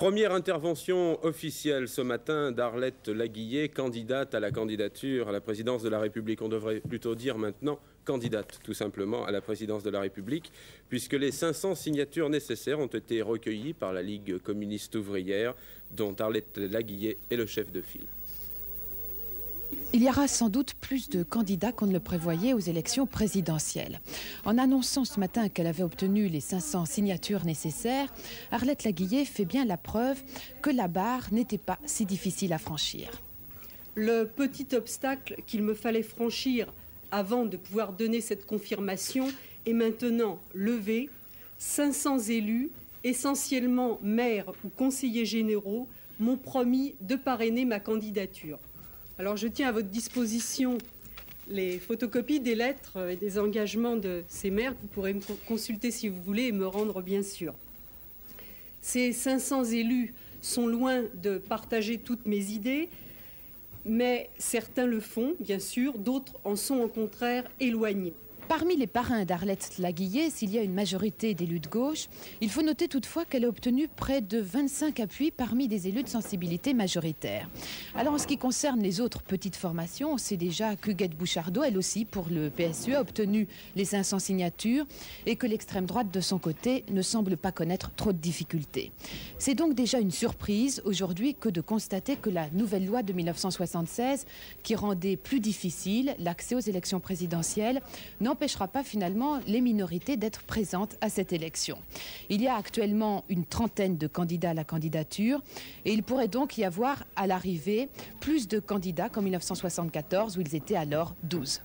Première intervention officielle ce matin d'Arlette Laguillet, candidate à la candidature à la présidence de la République. On devrait plutôt dire maintenant candidate tout simplement à la présidence de la République, puisque les 500 signatures nécessaires ont été recueillies par la Ligue communiste ouvrière, dont Arlette Laguillet est le chef de file. Il y aura sans doute plus de candidats qu'on ne le prévoyait aux élections présidentielles. En annonçant ce matin qu'elle avait obtenu les 500 signatures nécessaires, Arlette Laguillet fait bien la preuve que la barre n'était pas si difficile à franchir. Le petit obstacle qu'il me fallait franchir avant de pouvoir donner cette confirmation est maintenant levé. 500 élus, essentiellement maires ou conseillers généraux, m'ont promis de parrainer ma candidature. Alors je tiens à votre disposition les photocopies des lettres et des engagements de ces maires que vous pourrez me consulter si vous voulez et me rendre bien sûr. Ces 500 élus sont loin de partager toutes mes idées, mais certains le font, bien sûr, d'autres en sont au contraire éloignés. Parmi les parrains d'Arlette Laguillet, s'il y a une majorité d'élus de gauche, il faut noter toutefois qu'elle a obtenu près de 25 appuis parmi des élus de sensibilité majoritaire. Alors en ce qui concerne les autres petites formations, on sait déjà qu'Huguette Bouchardot, elle aussi pour le PSE, a obtenu les 500 signatures et que l'extrême droite de son côté ne semble pas connaître trop de difficultés. C'est donc déjà une surprise aujourd'hui que de constater que la nouvelle loi de 1976, qui rendait plus difficile l'accès aux élections présidentielles, n'empêchera pas finalement les minorités d'être présentes à cette élection. Il y a actuellement une trentaine de candidats à la candidature et il pourrait donc y avoir à l'arrivée plus de candidats qu'en 1974 où ils étaient alors 12.